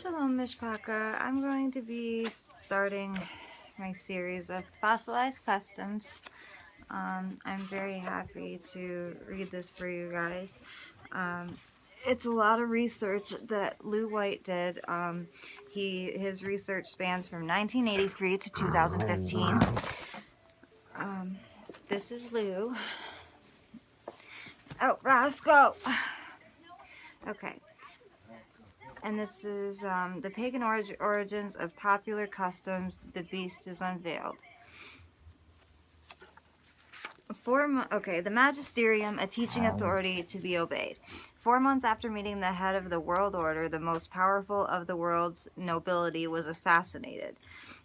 Shalom Mishpaka. I'm going to be starting my series of fossilized customs. I'm very happy to read this for you guys. It's a lot of research that Lou White did. His research spans from 1983 to 2015. This is Lou. Oh, Roscoe! Okay. And this is the pagan origins of popular customs. The beast is unveiled. The magisterium, a teaching authority to be obeyed. 4 months after meeting the head of the world order, the most powerful of the world's nobility was assassinated.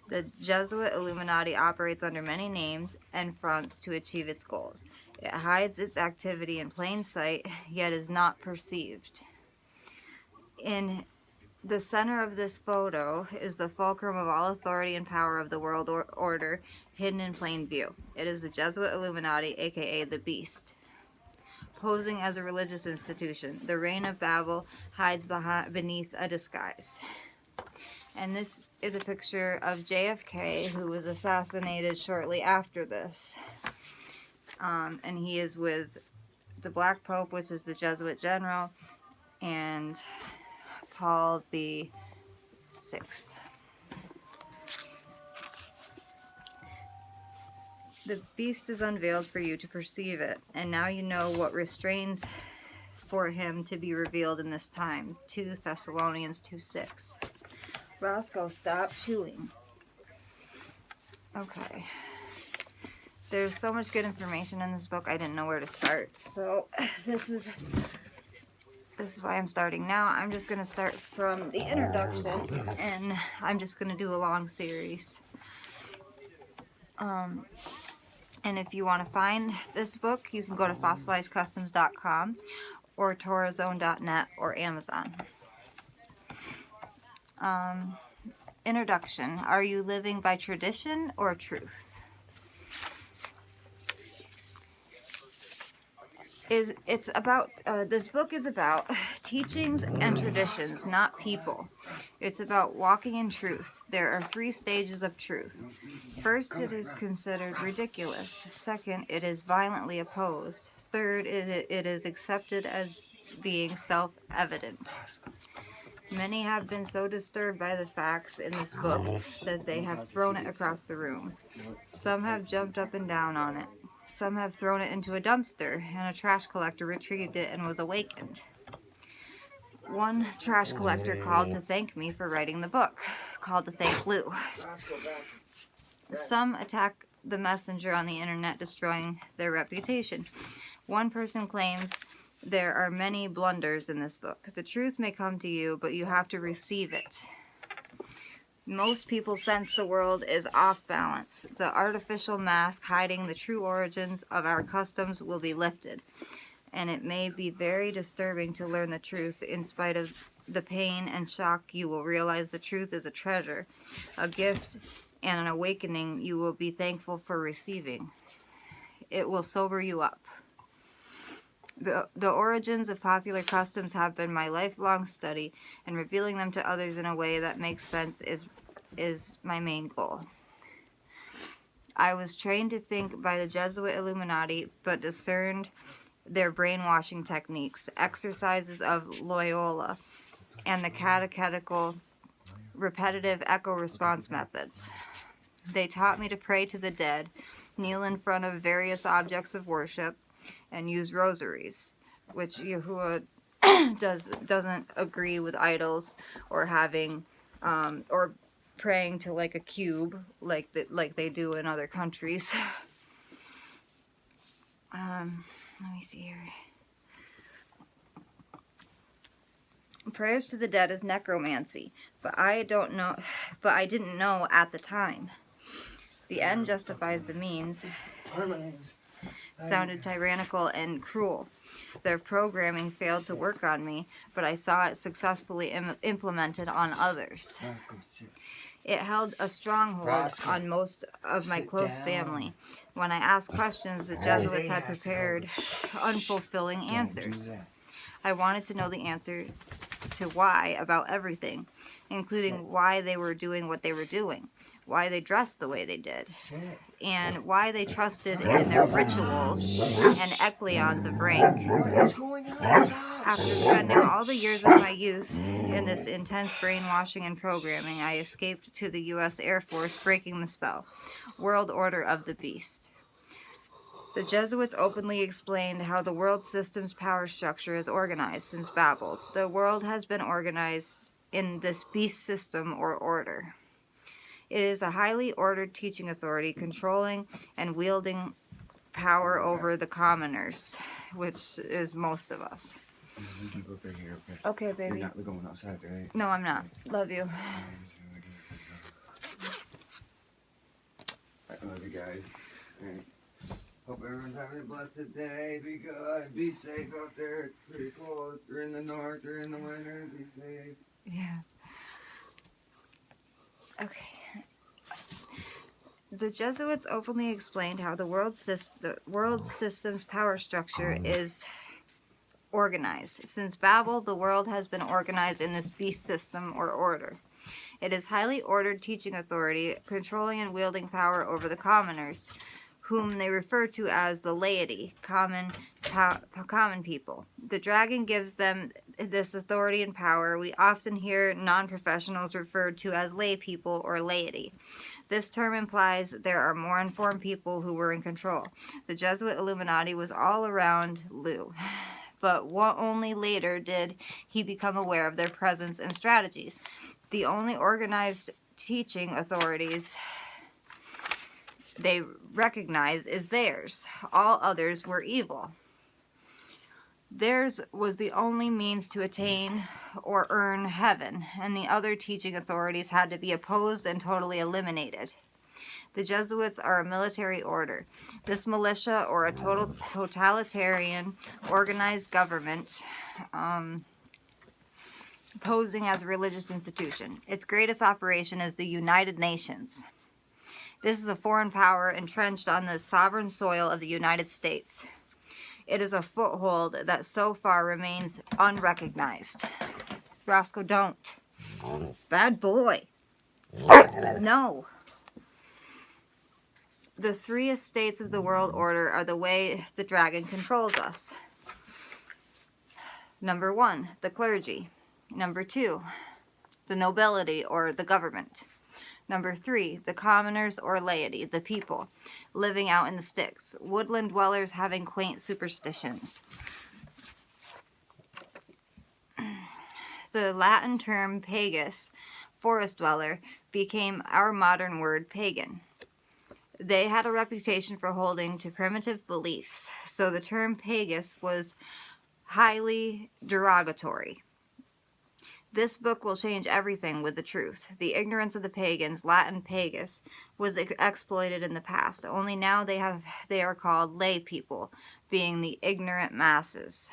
The Jesuit Illuminati operates under many names and fronts to achieve its goals. It hides its activity in plain sight, yet is not perceived. In the center of this photo is the fulcrum of all authority and power of the world order, hidden in plain view. It is the Jesuit Illuminati, aka the Beast. Posing as a religious institution, the reign of Babel hides beneath a disguise. And this is a picture of JFK, who was assassinated shortly after this. And he is with the Black Pope, which is the Jesuit general, and Paul the Sixth. The beast is unveiled for you to perceive it, and now you know what restrains for him to be revealed in this time. 2 Thessalonians 2:6. Roscoe, stop chewing. Okay. There's so much good information in this book, I didn't know where to start. So this is why I'm starting now. I'm just going to start from the introduction, and I'm just going to do a long series. And if you want to find this book, you can go to fossilizedcustoms.com or torazone.net or Amazon. Introduction. Are you living by tradition or truth? This book is about teachings and traditions, not people. It's about walking in truth. There are 3 stages of truth. First, it is considered ridiculous. Second, it is violently opposed. Third, it is accepted as being self-evident. Many have been so disturbed by the facts in this book that they have thrown it across the room. Some have jumped up and down on it. Some have thrown it into a dumpster, and a trash collector retrieved it and was awakened. One trash collector called to thank me for writing the book, called to thank Lou. Some attack the messenger on the internet, destroying their reputation. One person claims there are many blunders in this book. The truth may come to you, but you have to receive it. Most people sense the world is off balance. The artificial mask hiding the true origins of our customs will be lifted. And it may be very disturbing to learn the truth. In spite of the pain and shock, you will realize the truth is a treasure, a gift, and an awakening you will be thankful for receiving. It will sober you up. The origins of popular customs have been my lifelong study, and revealing them to others in a way that makes sense is my main goal. I was trained to think by the Jesuit Illuminati, but discerned their brainwashing techniques, exercises of Loyola, and the catechetical repetitive echo response methods. They taught me to pray to the dead, kneel in front of various objects of worship, and use rosaries, which Yahuwah doesn't agree with idols or having or praying to like a cube like they do in other countries. Let me see here. Prayers to the dead is necromancy, but I didn't know at the time. The end justifies the means. Sounded tyrannical and cruel. Their programming failed to work on me, but I saw it successfully implemented on others. It held a stronghold on most of my close family. When I asked questions, the Jesuits had prepared unfulfilling answers. I wanted to know the answer to why about everything, including why they were doing what they were doing, why they dressed the way they did, and why they trusted in their rituals and echelons of rank. What's going on? After spending all the years of my youth in this intense brainwashing and programming, I escaped to the U.S. Air Force, breaking the spell. World Order of the Beast. The Jesuits openly explained how the world system's power structure is organized since Babel. The world has been organized in this beast system or order. It is a highly ordered teaching authority controlling and wielding power over the commoners, which is most of us. You keep up right here, okay? Okay, baby. You're not going outside, right? No, I'm not. Love you. I love you guys. All right. Hope everyone's having a blessed day. Be good. Be safe out there. It's pretty cold. You're in the north. You're in the winter. Be safe. Yeah. Okay. The Jesuits openly explained how the world system's power structure is organized. Since Babel, the world has been organized in this beast system or order. It is highly ordered teaching authority, controlling and wielding power over the commoners, whom they refer to as the laity, common people. The dragon gives them this authority and power. We often hear non-professionals referred to as lay people or laity. This term implies there are more informed people who were in control. The Jesuit Illuminati was all around Lou, but only later did he become aware of their presence and strategies. The only organized teaching authorities they recognized is theirs. All others were evil. Theirs was the only means to attain or earn heaven, and the other teaching authorities had to be opposed and totally eliminated. The Jesuits are a military order. This militia, or a totalitarian organized government, posing as a religious institution. Its greatest operation is the United Nations. This is a foreign power entrenched on the sovereign soil of the United States. It is a foothold that so far remains unrecognized. Roscoe, don't. Bad boy. No. The three estates of the world order are the way the dragon controls us. Number 1, the clergy. Number 2, the nobility or the government. Number 3, the commoners or laity, the people, living out in the sticks, woodland dwellers having quaint superstitions. The Latin term pagus, forest dweller, became our modern word pagan. They had a reputation for holding to primitive beliefs, so the term pagus was highly derogatory. This book will change everything with the truth. The ignorance of the pagans, Latin pagus, was exploited in the past. Only now they are called lay people, being the ignorant masses.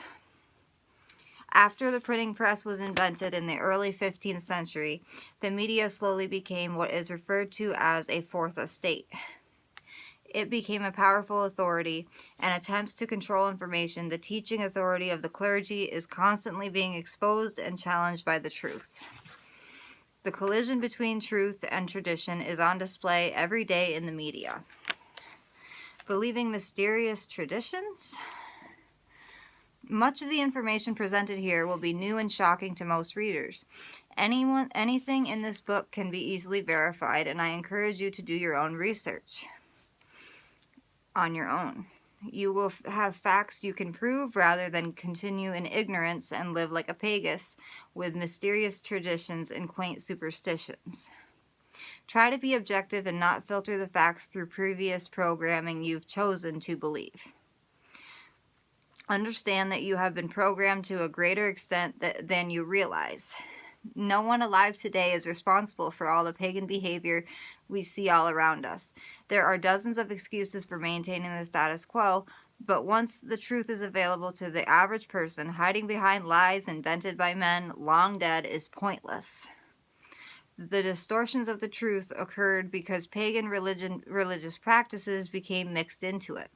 After the printing press was invented in the early 15th century, the media slowly became what is referred to as a fourth estate. It became a powerful authority and attempts to control information. The teaching authority of the clergy is constantly being exposed and challenged by the truth. The collision between truth and tradition is on display every day in the media. Believing mysterious traditions? Much of the information presented here will be new and shocking to most readers. Anything in this book can be easily verified, and I encourage you to do your own research on your own. You will have facts you can prove rather than continue in ignorance and live like a pagus with mysterious traditions and quaint superstitions. Try to be objective and not filter the facts through previous programming you've chosen to believe. Understand that you have been programmed to a greater extent than you realize. No one alive today is responsible for all the pagan behavior we see all around us. There are dozens of excuses for maintaining the status quo, but once the truth is available to the average person, hiding behind lies invented by men long dead is pointless. The distortions of the truth occurred because pagan religious practices became mixed into it,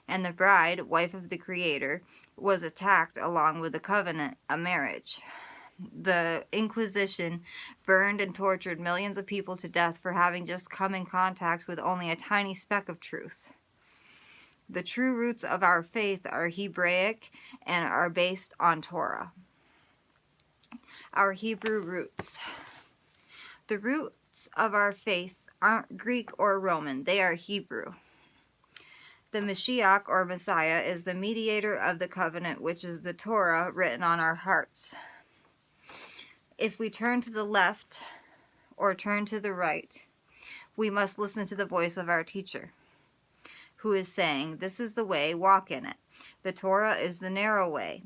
and the bride, wife of the Creator, was attacked along with the covenant, a marriage. The Inquisition burned and tortured millions of people to death for having just come in contact with only a tiny speck of truth. The true roots of our faith are Hebraic and are based on Torah. Our Hebrew roots. The roots of our faith aren't Greek or Roman, they are Hebrew. The Mashiach, or Messiah, is the mediator of the covenant, which is the Torah written on our hearts. If we turn to the left or turn to the right, we must listen to the voice of our teacher, who is saying, "This is the way, walk in it. The Torah is the narrow way,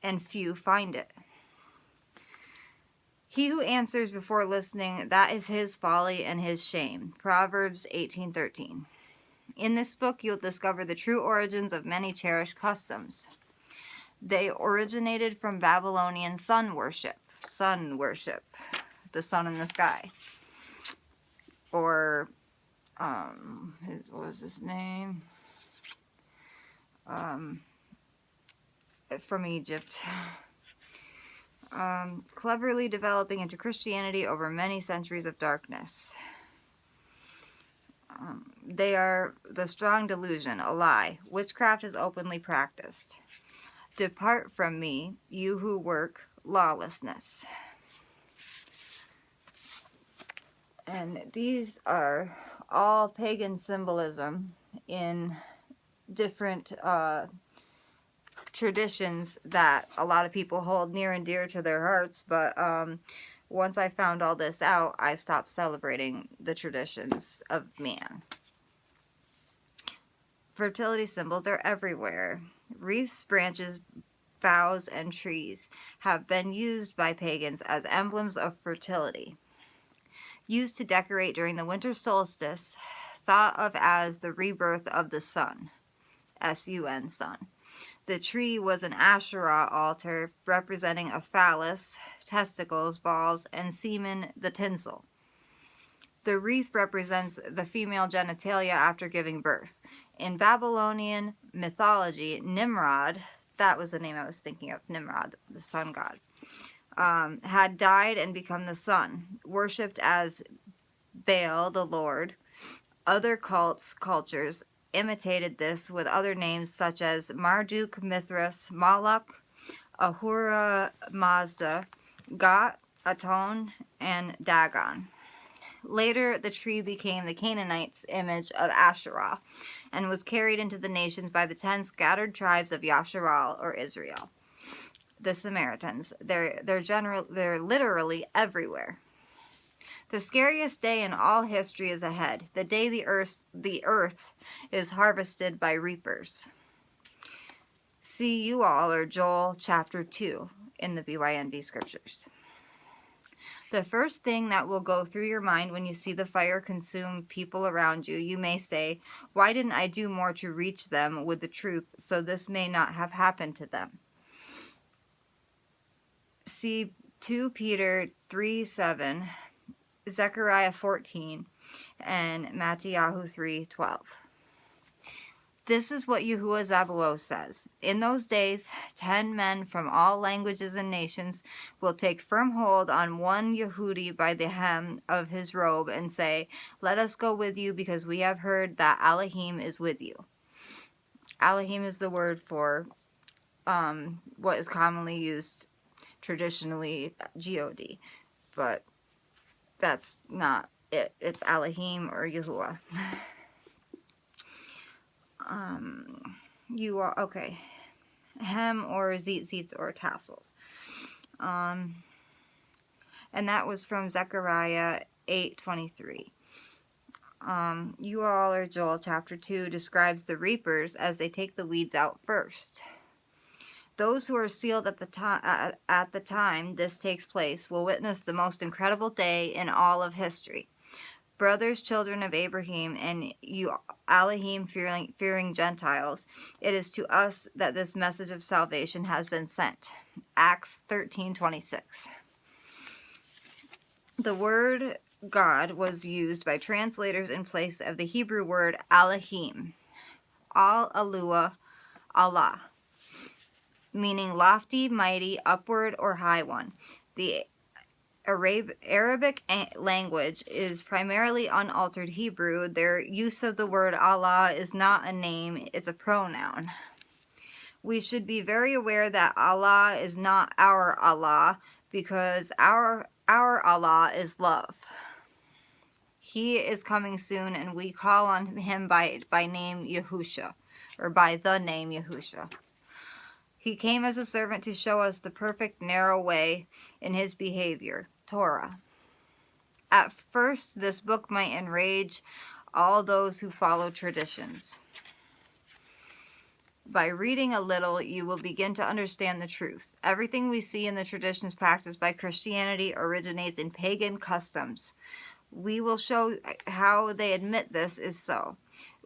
and few find it. He who answers before listening, that is his folly and his shame." Proverbs 18:13. In this book, you'll discover the true origins of many cherished customs. They originated from Babylonian sun worship, the sun in the sky. Or, what was his name? From Egypt. Cleverly developing into Christianity over many centuries of darkness. They are the strong delusion, a lie. Witchcraft is openly practiced. Depart from me, you who work lawlessness. And these are all pagan symbolism in different traditions that a lot of people hold near and dear to their hearts, but once I found all this out, I stopped celebrating the traditions of man. Fertility symbols are everywhere. Wreaths, branches, boughs, and trees have been used by pagans as emblems of fertility. Used to decorate during the winter solstice, thought of as the rebirth of the sun, S-U-N, sun. The tree was an Asherah altar representing a phallus, testicles, balls, and semen, the tinsel. The wreath represents the female genitalia after giving birth. In Babylonian mythology, Nimrod, that was the name I was thinking of, Nimrod, the sun god, had died and become the sun, worshipped as Baal, the Lord. Other cultures imitated this with other names such as Marduk, Mithras, Moloch, Ahura Mazda, Got, Aton, and Dagon. Later, the tree became the Canaanites' image of Asherah and was carried into the nations by the 10 scattered tribes of Yasharal, or Israel. The Samaritans. They're literally everywhere. The scariest day in all history is ahead, the day the earth is harvested by reapers. See you all, or Joel chapter 2 in the BYNB scriptures. The first thing that will go through your mind when you see the fire consume people around you, you may say, "Why didn't I do more to reach them with the truth so this may not have happened to them?" See 2 Peter 3:7, Zechariah 14, and Matthew 3:12. This is what Yahuwah Zabaoth says. In those days, 10 men from all languages and nations will take firm hold on one Yehudi by the hem of his robe and say, "Let us go with you because we have heard that Elohim is with you." Elohim is the word for what is commonly used traditionally, God, but that's not it. It's Elohim or Yahuwah. You are okay. Hem or tzitzit or tassels. And that was from Zechariah 8:23. You all, or Joel chapter 2, describes the reapers as they take the weeds out first. Those who are sealed at the time this takes place will witness the most incredible day in all of history. Brothers, children of Abraham, and you Elohim fearing Gentiles, it is to us that this message of salvation has been sent. Acts 13:26. The word God was used by translators in place of the Hebrew word Elohim, Al-Alua, Allah, meaning lofty, mighty, upward, or high one. The Arabic language is primarily unaltered Hebrew. Their use of the word Allah is not a name, it's a pronoun. We should be very aware that Allah is not our Allah, because our Allah is love. He is coming soon, and we call on him by name Yahusha, or by the name Yahusha. He came as a servant to show us the perfect narrow way in his behavior, Torah. At first, this book might enrage all those who follow traditions. By reading a little, you will begin to understand the truth. Everything we see in the traditions practiced by Christianity originates in pagan customs. We will show how they admit this is so.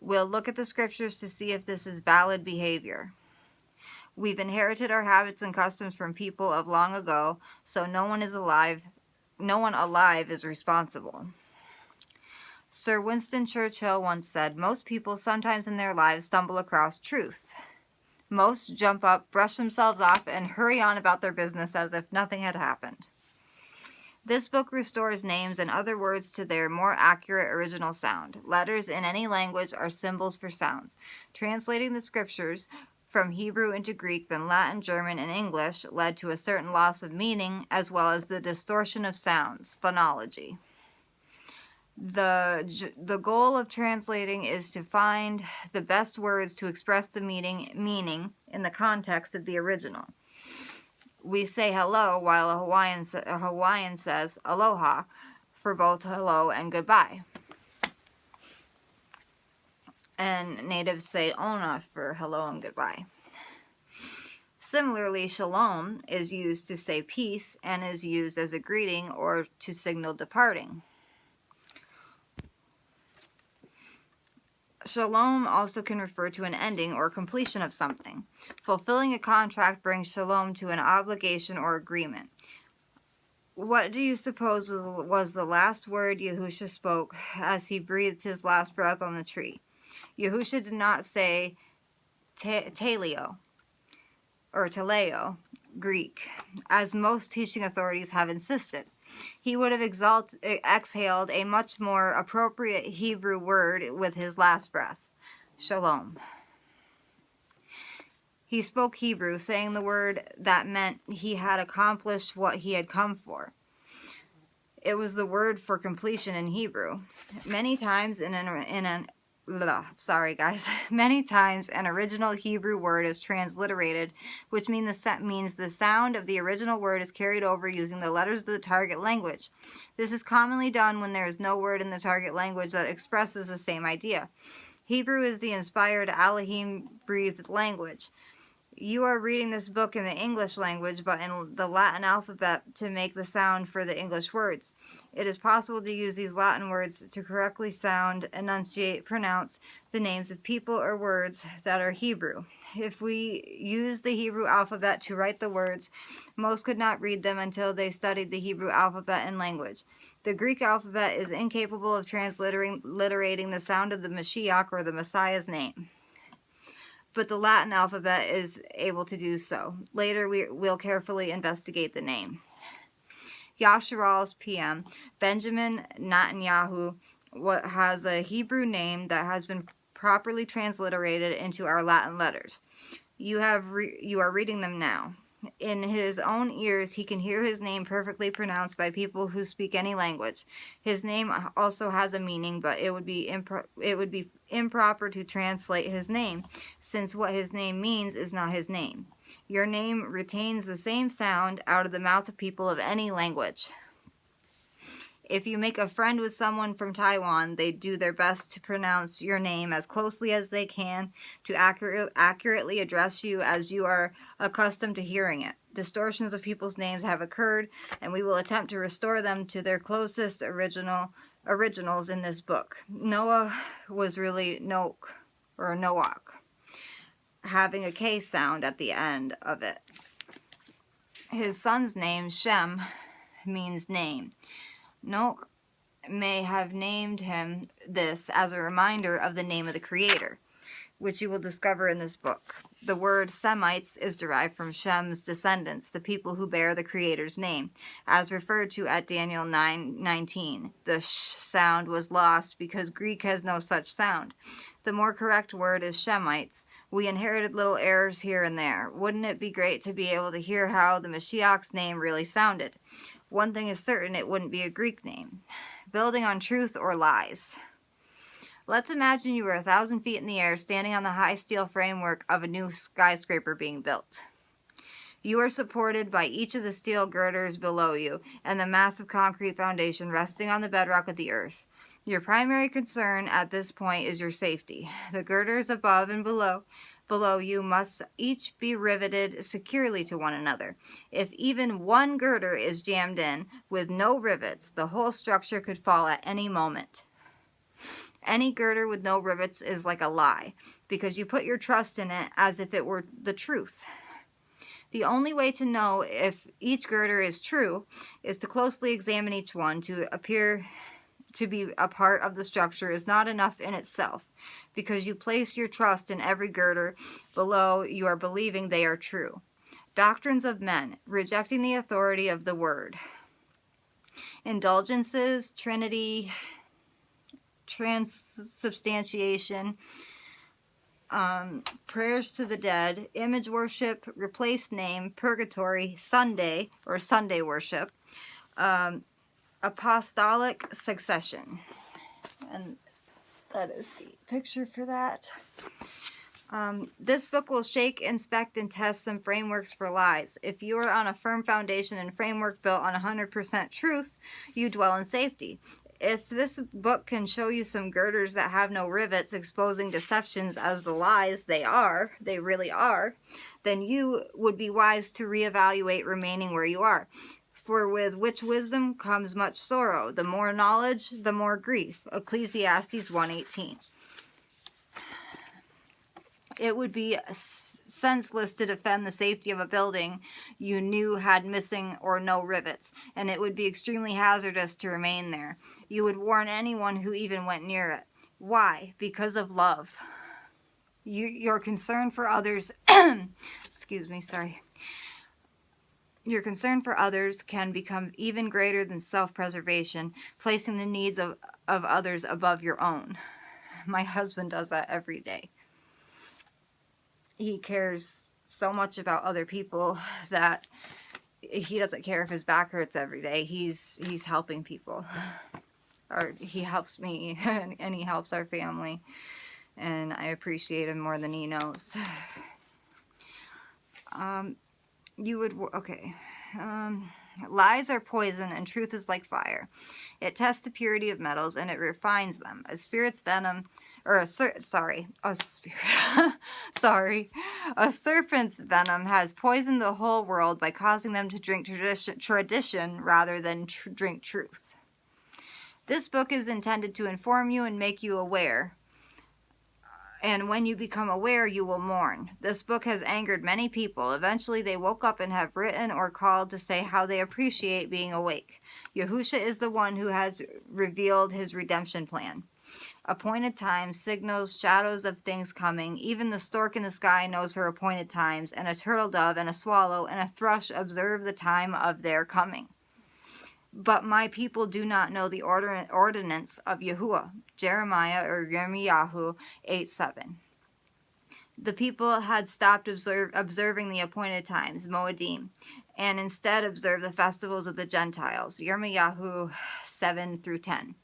We'll look at the scriptures to see if this is valid behavior. We've inherited our habits and customs from people of long ago, so no one alive is responsible. Sir Winston Churchill once said, "Most people sometimes in their lives stumble across truth. Most jump up, brush themselves off, and hurry on about their business as if nothing had happened." This book restores names and other words to their more accurate original sound. Letters in any language are symbols for sounds. Translating the scriptures from Hebrew into Greek, then Latin, German, and English led to a certain loss of meaning, as well as the distortion of sounds, phonology. The goal of translating is to find the best words to express the meaning in the context of the original. We say hello while a Hawaiian says aloha for both hello and goodbye. And natives say ona for hello and goodbye. Similarly, shalom is used to say peace and is used as a greeting or to signal departing. Shalom also can refer to an ending or completion of something. Fulfilling a contract brings shalom to an obligation or agreement. What do you suppose was the last word Yahusha spoke as he breathed his last breath on the tree? Yahusha did not say teleo or teleo, Greek, as most teaching authorities have insisted. He would have exhaled a much more appropriate Hebrew word with his last breath, shalom. He spoke Hebrew, saying the word that meant he had accomplished what he had come for. It was the word for completion in Hebrew. Many times Many times an original Hebrew word is transliterated, which means the sound of the original word is carried over using the letters of the target language. This is commonly done when there is no word in the target language that expresses the same idea. Hebrew is the inspired Elohim-breathed language. You are reading this book in the English language, but in the Latin alphabet to make the sound for the English words. It is possible to use these Latin words to correctly sound, enunciate, pronounce the names of people or words that are Hebrew. If we use the Hebrew alphabet to write the words, most could not read them until they studied the Hebrew alphabet and language. The Greek alphabet is incapable of transliterating the sound of the Mashiach or the Messiah's name, but the Latin alphabet is able to do so. Later, we'll carefully investigate the name. Yasharal's PM, Benjamin Netanyahu, has a Hebrew name that has been properly transliterated into our Latin letters. You are reading them now. In his own ears, he can hear his name perfectly pronounced by people who speak any language. His name also has a meaning, but it would be improper to translate his name, since what his name means is not his name. Your name retains the same sound out of the mouth of people of any language. If you make a friend with someone from Taiwan, they do their best to pronounce your name as closely as they can to accurately address you as you are accustomed to hearing it. Distortions of people's names have occurred, and we will attempt to restore them to their closest originals in this book. Noah was really Noach, or Noach, having a K sound at the end of it. His son's name, Shem, means name. Noach may have named him this as a reminder of the name of the Creator, which you will discover in this book. The word Semites is derived from Shem's descendants, the people who bear the Creator's name, as referred to at Daniel 9:19. The sh sound was lost because Greek has no such sound. The more correct word is Shemites. We inherited little errors here and there. Wouldn't it be great to be able to hear how the Mashiach's name really sounded? One thing is certain, it wouldn't be a Greek name. Building on truth or lies. Let's imagine you were 1,000 feet in the air, standing on the high steel framework of a new skyscraper being built. You are supported by each of the steel girders below you and the massive concrete foundation resting on the bedrock of the earth. Your primary concern at this point is your safety. The girders above and below you must each be riveted securely to one another. If even one girder is jammed in with no rivets, the whole structure could fall at any moment. Any girder with no rivets is like a lie, because you put your trust in it as if it were the truth. The only way to know if each girder is true is to closely examine each one. To appear to be a part of the structure is not enough in itself, because you place your trust in every girder below you are believing they are true. Doctrines of men, rejecting the authority of the word. Indulgences, Trinity, transubstantiation, prayers to the dead, image worship, replace name, purgatory, Sunday or Sunday worship, apostolic succession. And that is the picture for that. This book will shake, inspect, and test some frameworks for lies. If you are on a firm foundation and framework built on 100% truth, you dwell in safety. If this book can show you some girders that have no rivets, exposing deceptions as the lies they really are, then you would be wise to reevaluate remaining where you are. For with which wisdom comes much sorrow. The more knowledge, the more grief. Ecclesiastes 1:18. It would be senseless to defend the safety of a building you knew had missing or no rivets, and it would be extremely hazardous to remain there. You would warn anyone who even went near it. Why? Because of love. Your concern for others, Your concern for others can become even greater than self-preservation, placing the needs of others above your own. My husband does that every day. He cares so much about other people that he doesn't care if his back hurts every day. He's helping people. Or he helps me and he helps our family. And I appreciate him more than he knows. Lies are poison and truth is like fire. It tests the purity of metals and it refines them. A serpent's venom has poisoned the whole world by causing them to drink tradition rather than drink truth. This book is intended to inform you and make you aware. And when you become aware, you will mourn. This book has angered many people. Eventually, they woke up and have written or called to say how they appreciate being awake. Yahusha is the one who has revealed his redemption plan. Appointed times, signals, shadows of things coming. Even the stork in the sky knows her appointed times, and a turtle dove and a swallow and a thrush observe the time of their coming. But my people do not know the ordinance of Yahuwah. Jeremiah or Yirmiyahu 8:7. The people had stopped observing the appointed times, Moedim, and instead observed the festivals of the Gentiles. Yirmiyahu 7-10.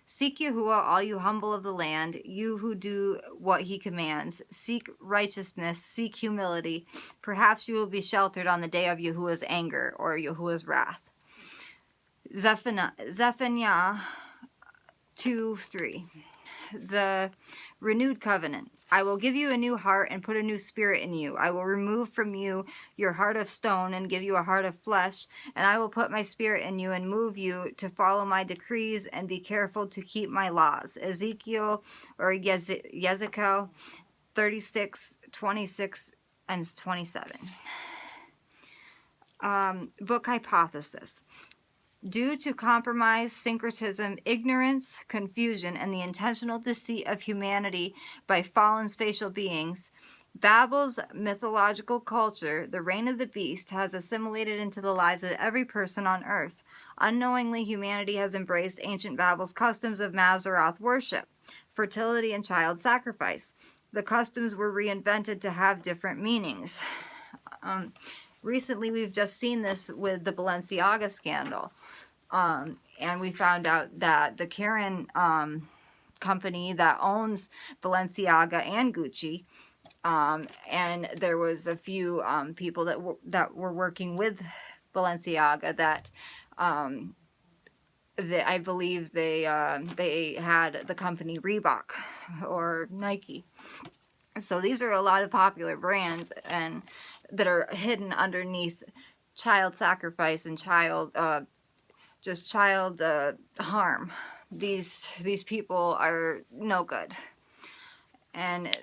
Seek Yahuwah, all you humble of the land, you who do what he commands. Seek righteousness, seek humility. Perhaps you will be sheltered on the day of Yahuwah's anger or Yahuwah's wrath. Zephaniah 2:3. The renewed covenant. I will give you a new heart and put a new spirit in you. I will remove from you your heart of stone and give you a heart of flesh, and I will put my spirit in you and move you to follow my decrees and be careful to keep my laws. Ezekiel or Ezekiel 36:26 and 27. Book hypothesis. Due to compromise, syncretism, ignorance, confusion, and the intentional deceit of humanity by fallen spatial beings, Babel's mythological culture, the reign of the beast, has assimilated into the lives of every person on earth. Unknowingly, humanity has embraced ancient Babel's customs of Mazaroth worship, fertility, and child sacrifice. The customs were reinvented to have different meanings. Recently, we've just seen this with the Balenciaga scandal. And we found out that the Karen company that owns Balenciaga and Gucci, and there was a few people that were working with Balenciaga that I believe they had the company Reebok or Nike. So these are a lot of popular brands and that are hidden underneath child sacrifice and child harm. These people are no good, and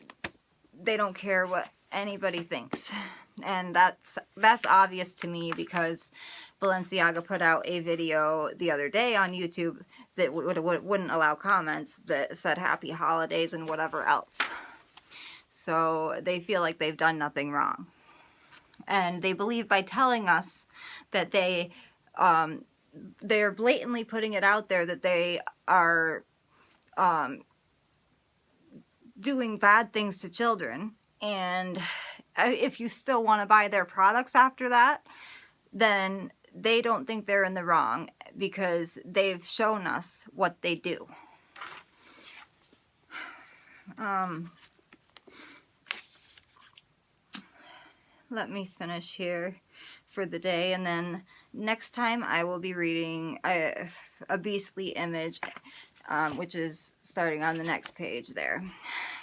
they don't care what anybody thinks, and that's obvious to me because Balenciaga put out a video the other day on YouTube that wouldn't allow comments that said happy holidays and whatever else. So they feel like they've done nothing wrong, and they believe by telling us that they're blatantly putting it out there that they are doing bad things to children, and if you still want to buy their products after that, then they don't think they're in the wrong because they've shown us what they do. Let me finish here for the day, and then next time I will be reading a beastly image, which is starting on the next page there.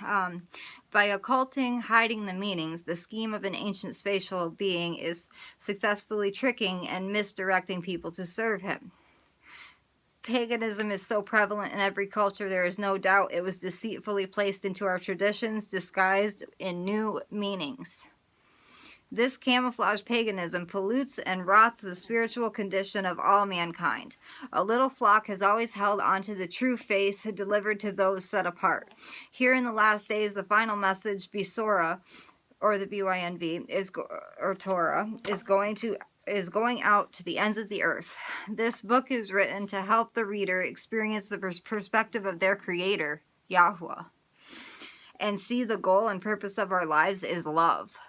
By occulting, hiding the meanings, the scheme of an ancient spatial being is successfully tricking and misdirecting people to serve him. Paganism is so prevalent in every culture, there is no doubt it was deceitfully placed into our traditions, disguised in new meanings. This camouflage paganism pollutes and rots the spiritual condition of all mankind. A little flock has always held onto the true faith delivered to those set apart. Here in the last days, the final message, Besorah, or the BYNV, or Torah, is going out to the ends of the earth. This book is written to help the reader experience the perspective of their creator, Yahuwah, and see the goal and purpose of our lives is love.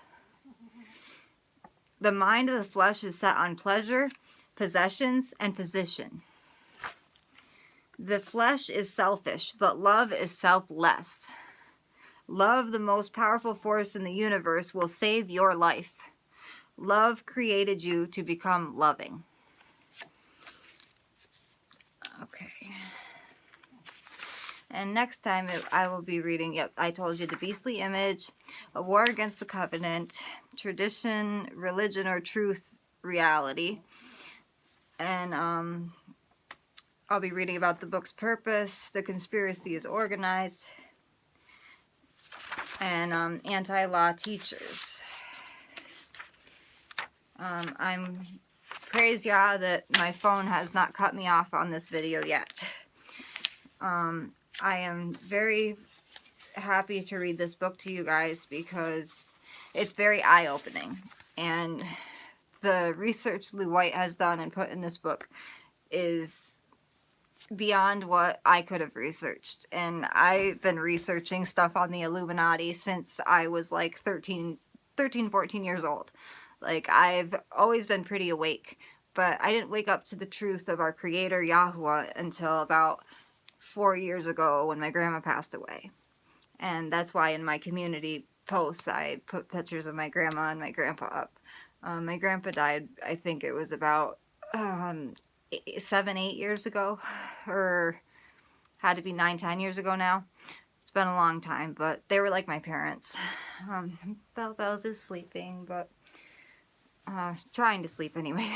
The mind of the flesh is set on pleasure, possessions, and position. The flesh is selfish, but love is selfless. Love, the most powerful force in the universe, will save your life. Love created you to become loving. Okay. And next time I will be reading, I told you, The Beastly Image, A War Against the Covenant, Tradition, Religion or Truth, Reality. And I'll be reading about the book's purpose, The Conspiracy is Organized, and Anti-Law Teachers. I'm praise Yah that my phone has not cut me off on this video yet. I am very happy to read this book to you guys because it's very eye-opening, and the research Lou White has done and put in this book is beyond what I could have researched. And I've been researching stuff on the Illuminati since I was like 13, 14 years old. Like, I've always been pretty awake, but I didn't wake up to the truth of our creator, Yahuwah, until about 4 years ago when my grandma passed away. And that's why in my community posts I put pictures of my grandma and my grandpa up. My grandpa died, I think it was about 7-8 years ago, or had to be 9-10 years ago now. It's been a long time, but they were like my parents. Bells is sleeping, but trying to sleep anyway.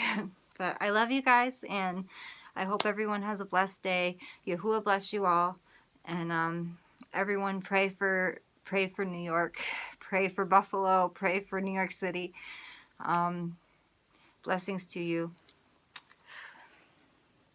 But I love you guys, and I hope everyone has a blessed day. Yahuwah bless you all, and everyone pray for New York, pray for Buffalo, pray for New York City. Blessings to you.